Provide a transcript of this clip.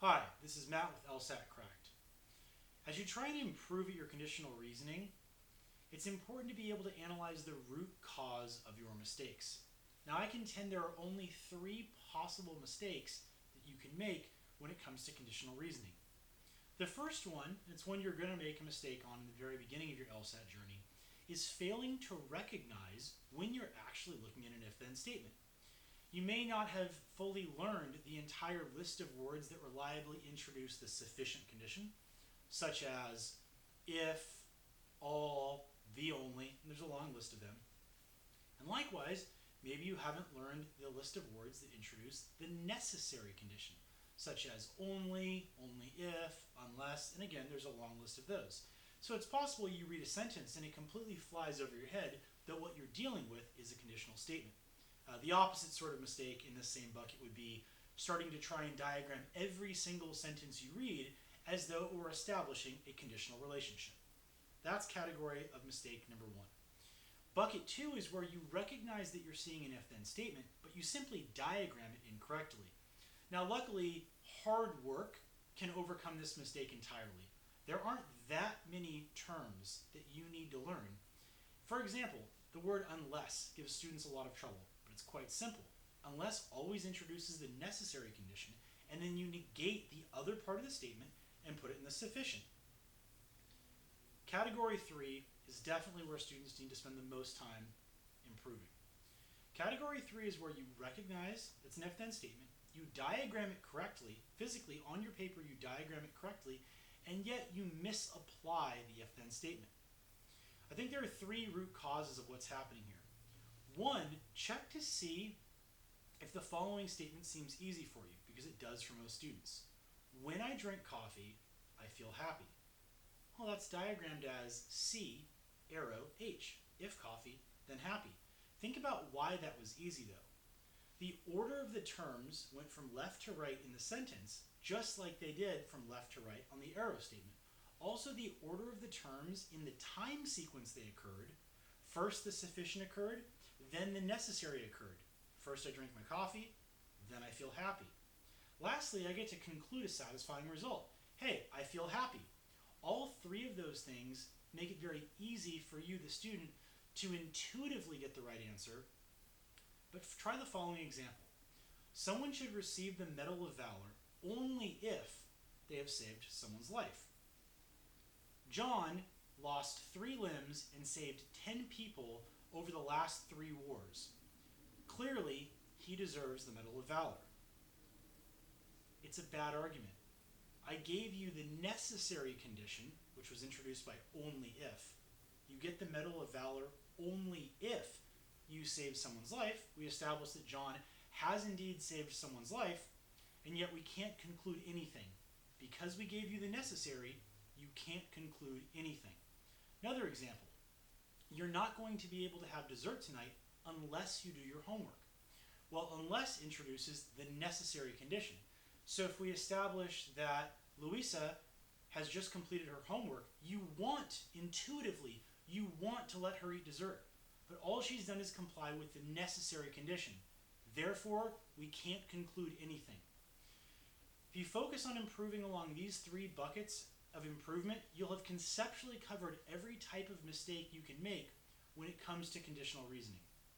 Hi, this is Matt with LSAT Cracked. As you try to improve at your conditional reasoning, it's important to be able to analyze the root cause of your mistakes. Now, I contend there are only three possible mistakes that you can make when it comes to conditional reasoning. The first one, and it's one you're going to make a mistake on in the very beginning of your LSAT journey, is failing to recognize when you're actually looking at an if-then statement. You may not have fully learned the entire list of words that reliably introduce the sufficient condition, such as if, all, the only, and there's a long list of them. And likewise, maybe you haven't learned the list of words that introduce the necessary condition, such as only, only if, unless, and again, there's a long list of those. So it's possible you read a sentence and it completely flies over your head that what you're dealing with is a conditional statement. The opposite sort of mistake in this same bucket would be starting to try and diagram every single sentence you read as though it were establishing a conditional relationship. That's category of mistake number one. Bucket two is where you recognize that you're seeing an if-then statement, but you simply diagram it incorrectly. Now, luckily, hard work can overcome this mistake entirely. There aren't that many terms that you need to learn. For example, the word unless gives students a lot of trouble. It's quite simple. Unless always introduces the necessary condition, and then you negate the other part of the statement and put it in the sufficient. Category 3 is definitely where students need to spend the most time improving. Category 3 is where you recognize it's an if-then statement, you diagram it correctly, physically on your paper you diagram it correctly, and yet you misapply the if-then statement. I think there are three root causes of what's happening here. One, check to see if the following statement seems easy for you, because it does for most students. When I drink coffee, I feel happy. Well, that's diagrammed as C, arrow, H. If coffee, then happy. Think about why that was easy, though. The order of the terms went from left to right in the sentence, just like they did from left to right on the arrow statement. Also, the order of the terms in the time sequence they occurred. First, the sufficient occurred, then the necessary occurred. First I drink my coffee, then I feel happy. Lastly, I get to conclude a satisfying result. Hey, I feel happy. All three of those things make it very easy for you, the student, to intuitively get the right answer. But try the following example. Someone should receive the Medal of Valor only if they have saved someone's life. John lost 3 limbs and saved 10 people over the last 3 wars. Clearly, he deserves the Medal of Valor. It's a bad argument. I gave you the necessary condition, which was introduced by only if. You get the Medal of Valor only if you save someone's life. We established that John has indeed saved someone's life, and yet we can't conclude anything. Because we gave you the necessary, you can't conclude anything. Another example. You're not going to be able to have dessert tonight unless you do your homework. Well, unless introduces the necessary condition. So if we establish that Louisa has just completed her homework, intuitively, you want to let her eat dessert. But all she's done is comply with the necessary condition. Therefore, we can't conclude anything. If you focus on improving along these 3 buckets of improvement, you'll have conceptually covered every type of mistake you can make when it comes to conditional reasoning.